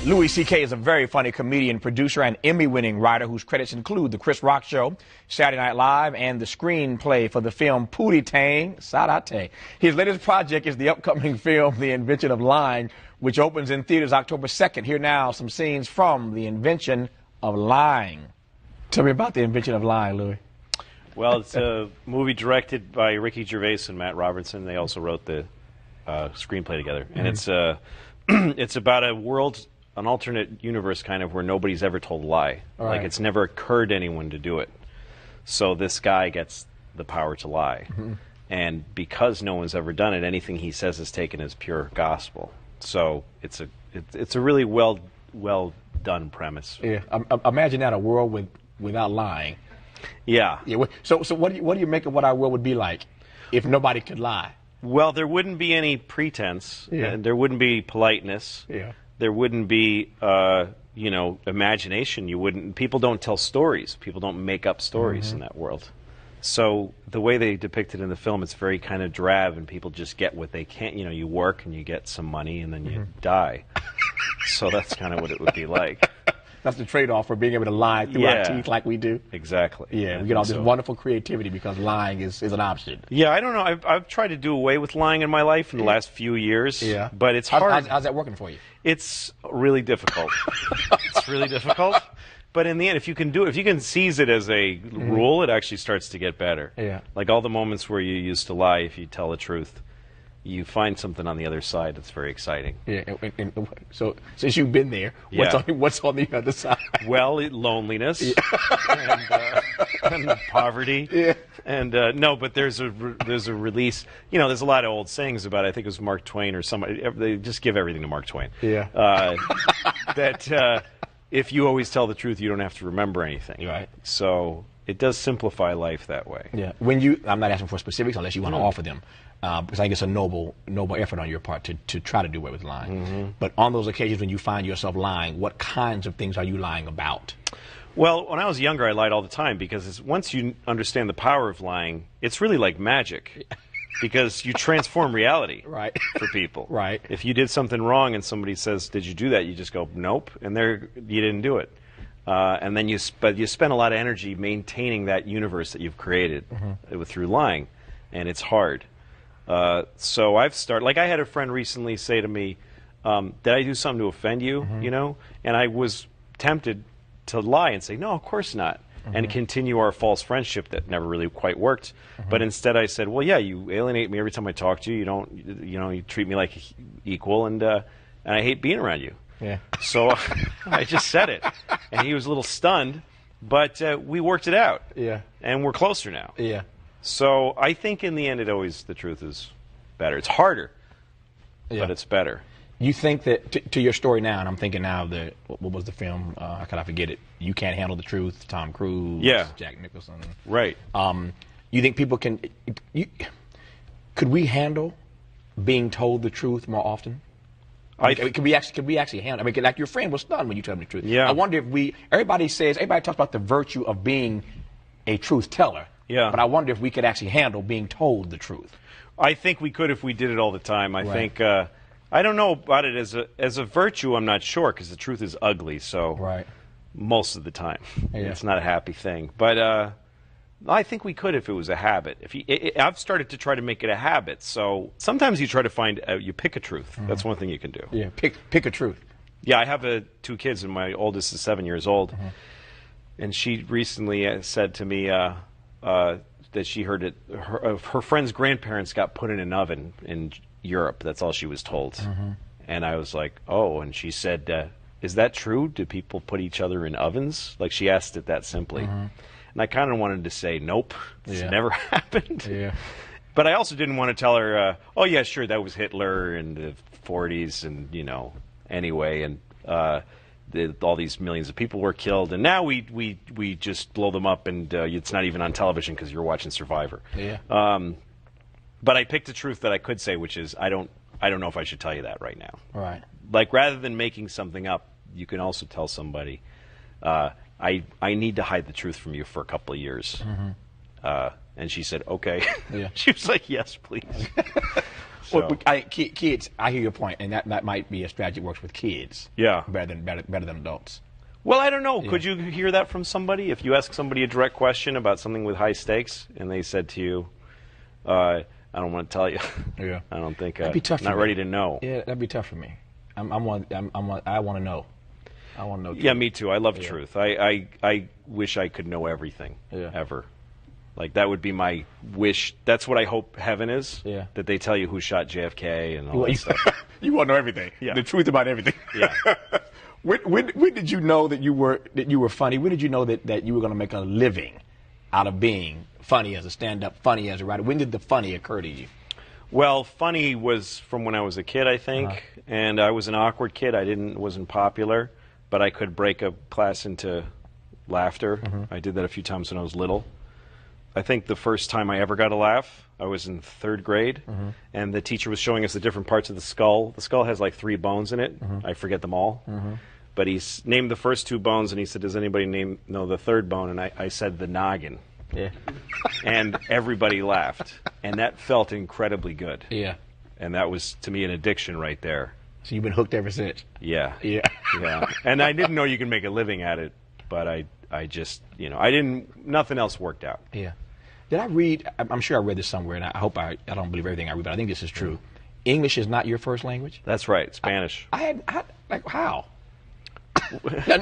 Louis C.K. is a very funny comedian, producer, and Emmy-winning writer whose credits include The Chris Rock Show, Saturday Night Live, and the screenplay for the film Pootie Tang Sarate. His latest project is the upcoming film The Invention of Lying, which opens in theaters October 2nd. Here now some scenes from The Invention of Lying. Tell me about The Invention of Lying, Louis. Well, it's a movie directed by Ricky Gervais and Matt Robertson. They also wrote the screenplay together. And it's about a world, an alternate universe kind of, where nobody's ever told a lie. All like right. it's never occurred to anyone to do it. So this guy gets the power to lie. And because no one's ever done it, anything he says is taken as pure gospel. So it's a really well done premise. Yeah, imagine that, a world without lying. Yeah. Yeah. So what do you make of what our world would be like if nobody could lie? Well, there wouldn't be any pretense. Yeah. And there wouldn't be politeness. Yeah. There wouldn't be, imagination. People don't tell stories. People don't make up stories in that world. So the way they depict it in the film, it's very kind of drab, and people just get what they can. You work and you get some money, and then you die. So that's kind of what it would be like. That's the trade-off for being able to lie through our teeth like we do. Exactly. Yeah, we get all this wonderful creativity because lying is an option. Yeah, I don't know. I've tried to do away with lying in my life in the last few years. Yeah. But it's hard. How's that working for you? It's really difficult. It's really difficult. But in the end, if you can seize it as a rule, it actually starts to get better. Yeah. Like all the moments where you used to lie, if you tell the truth, you find something on the other side that's very exciting. Yeah. So since you've been there, what's on the other side? Well, loneliness and poverty. Yeah. And no, but there's a release. There's a lot of old sayings about it. I think it was Mark Twain or somebody. They just give everything to Mark Twain. Yeah. That if you always tell the truth, you don't have to remember anything. Right. So it does simplify life that way. Yeah. I'm not asking for specifics unless you want to offer them. Because I think it's a noble effort on your part to try to do away with lying. But on those occasions when you find yourself lying, what kinds of things are you lying about? Well, when I was younger, I lied all the time because once you understand the power of lying, it's really like magic. Because you transform reality for people. Right. If you did something wrong and somebody says, "Did you do that?" you just go, "Nope," and you didn't do it. And then you spend a lot of energy maintaining that universe that you've created through lying, and it's hard. So I've started, like I had a friend recently say to me, did I do something to offend you, And I was tempted to lie and say, no, of course not, and continue our false friendship that never really quite worked. But instead I said, well, yeah, you alienate me every time I talk to you. You treat me like equal, and I hate being around you. Yeah. So I just said it, and he was a little stunned, but we worked it out. Yeah. And we're closer now. Yeah. So I think in the end, the truth is better. It's harder, but it's better. You think that, to your story now, and I'm thinking now of what was the film? How could I forget it? You Can't Handle the Truth, Tom Cruise, Jack Nicholson. Right. You think people could we handle being told the truth more often? Could we actually handle? Like your friend was stunned when you told him the truth. Yeah. I wonder if everybody talks about the virtue of being a truth teller. Yeah. But I wonder if we could actually handle being told the truth. I think we could if we did it all the time. I think I don't know about it as a virtue. I'm not sure because the truth is ugly. So most of the time, it's not a happy thing. But I think we could if it was a habit. I've started to try to make it a habit. So sometimes you try to find you pick a truth. That's one thing you can do. Yeah, pick a truth. Yeah, I have 2 kids, and my oldest is 7 years old, and she recently said to me. That she heard her friend's grandparents got put in an oven in Europe. That's all she was told. And I was like, oh, and she said, is that true? Do people put each other in ovens? Like she asked it that simply. And I kind of wanted to say, nope, it's never happened. Yeah. But I also didn't want to tell her, oh, yeah, sure, that was Hitler in the 40s and, anyway, and all these millions of people were killed, and now we just blow them up, and it's not even on television because you're watching Survivor. Yeah. But I picked a truth that I could say, which is I don't know if I should tell you that right now. Right. Like rather than making something up, you can also tell somebody, I need to hide the truth from you for a couple of years. And she said, okay. Yeah. She was like, yes, please. Well, kids, I hear your point, and that might be a strategy that works with kids. Yeah. Better than adults. Well, I don't know. Could you hear that from somebody? If you ask somebody a direct question about something with high stakes, and they said to you, I don't want to tell you. Yeah. I don't think. That'd be tough for not me. ready to know. Yeah, that'd be tough for me. I want to know. I want to know. Yeah, me too. I love truth. I wish I could know everything. Yeah. Ever. Like, that would be my wish. That's what I hope heaven is. Yeah. That they tell you who shot JFK and all that stuff. You want to know everything. Yeah. The truth about everything. Yeah. When did you know that you were funny? When did you know that you were going to make a living out of being funny as a stand-up, funny as a writer? When did the funny occur to you? Well, funny was from when I was a kid, I think, and I was an awkward kid. I wasn't popular, but I could break a class into laughter. I did that a few times when I was little. I think the first time I ever got a laugh, I was in 3rd grade, and the teacher was showing us the different parts of the skull. The skull has like 3 bones in it. I forget them all. But he named the first 2 bones, and he said, does anybody know the 3rd bone? And I said the noggin. Yeah. And everybody laughed. And that felt incredibly good. Yeah. And that was, to me, an addiction right there. So you've been hooked ever since? Yeah. Yeah. Yeah. And I didn't know you could make a living at it, but I just, nothing else worked out. Yeah. Did I read, I'm sure I read this somewhere, and I hope I don't believe everything I read, but I think this is true. English is not your first language? That's right, Spanish. Like, how? No, I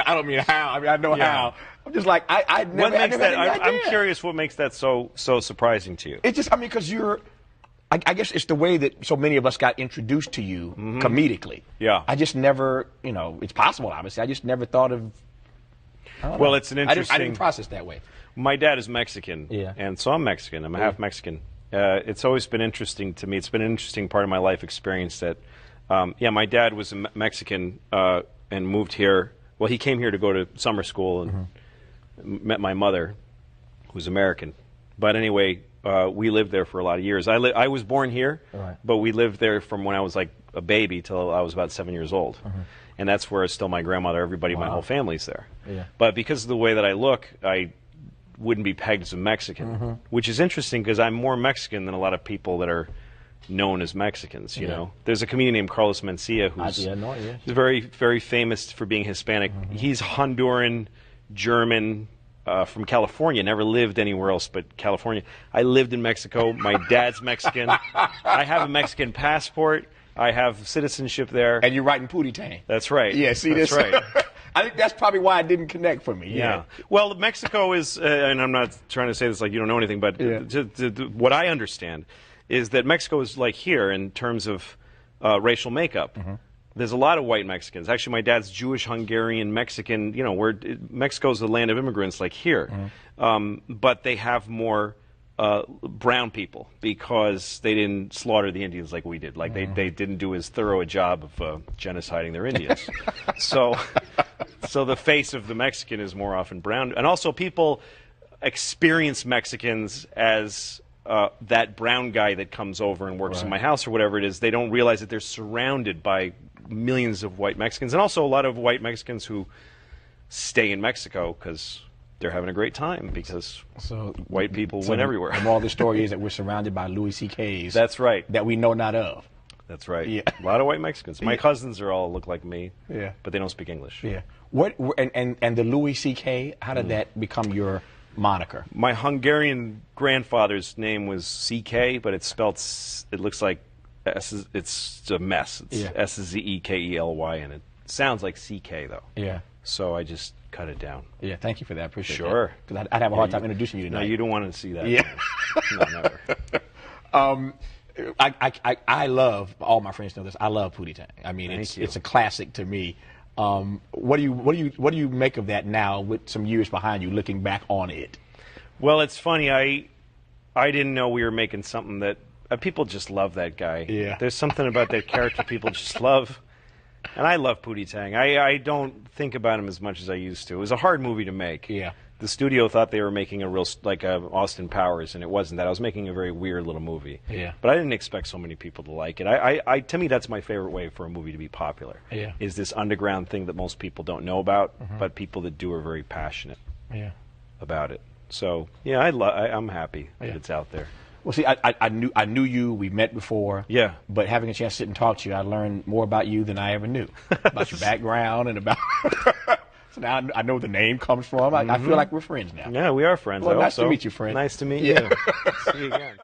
don't mean how. I mean, I know how. I'm just like, I never, What makes that? had any I'm idea. curious. What makes that so surprising to you? It's just, because I guess it's the way that so many of us got introduced to you comedically. Yeah. I just never, it's possible, obviously. I just never thought of. Well, it's an interesting. I didn't process that way. My dad is Mexican, Yeah. and so I'm Mexican. I'm half Mexican. It's always been interesting to me. It's been an interesting part of my life experience that, my dad was a Mexican and moved here. Well, he came here to go to summer school and met my mother, who's American. But anyway, we lived there for a lot of years. I was born here, but we lived there from when I was like a baby till I was about 7 years old. And that's where still my grandmother, everybody, my whole family's there. Yeah. But because of the way that I look, I wouldn't be pegged as a Mexican, which is interesting because I'm more Mexican than a lot of people that are known as Mexicans, you know. There's a comedian named Carlos Mencia who's very, very famous for being Hispanic. He's Honduran, German, from California, never lived anywhere else but California. I lived in Mexico. My dad's Mexican. I have a Mexican passport. I have citizenship there. And you're writing Pootie Tang. That's right. Yeah, see that's this? right. I think that's probably why it didn't connect for me. Yeah. Well, Mexico is, and I'm not trying to say this like you don't know anything, but what I understand is that Mexico is like here in terms of racial makeup. There's a lot of white Mexicans. Actually, my dad's Jewish, Hungarian, Mexican. Mexico's the land of immigrants like here. But they have more brown people because they didn't slaughter the Indians like we did. Like they didn't do as thorough a job of genociding their Indians. So the face of the Mexican is more often brown. And also people experience Mexicans as that brown guy that comes over and works in my house or whatever it is. They don't realize that they're surrounded by millions of white Mexicans. And also a lot of white Mexicans who stay in Mexico because they're having a great time because white people win everywhere. The moral of the story is that we're surrounded by Louis C.K.'s. That's right. That we know not of. That's right. Yeah. A lot of white Mexicans. My cousins all look like me. Yeah. But they don't speak English. Yeah. And the Louis C.K., how did that become your moniker? My Hungarian grandfather's name was C.K., but it's spelled, it looks like, it's a mess. It's S-Z-E-K-E-L-Y, and it sounds like C.K., though. Yeah. So I just cut it down. Yeah, thank you for that. Appreciate it. Sure. Because I'd have a hard time introducing you tonight. No, you don't want to see that. Yeah. No, never. I love, all my friends know this, I love Pootie Tang. I mean, it's a classic to me. What do you make of that now with some years behind you, looking back on it? Well, it's funny. I didn't know we were making something that people just love that guy. Yeah. There's something about that character people just love. And I love Pootie Tang. I don't think about him as much as I used to. It was a hard movie to make. Yeah. The studio thought they were making a real, like Austin Powers, and it wasn't that. I was making a very weird little movie. Yeah. But I didn't expect so many people to like it. To me, that's my favorite way for a movie to be popular. Yeah. Is this underground thing that most people don't know about, but people that do are very passionate about it. So, yeah, I'm happy that it's out there. Well, see, I knew you. We met before. Yeah. But having a chance to sit and talk to you, I learned more about you than I ever knew. About your background and about. So now I know where the name comes from. I feel like we're friends now. Yeah, we are friends. Well, I nice hope to so. meet you, friend. Nice to meet Yeah. you. See you again.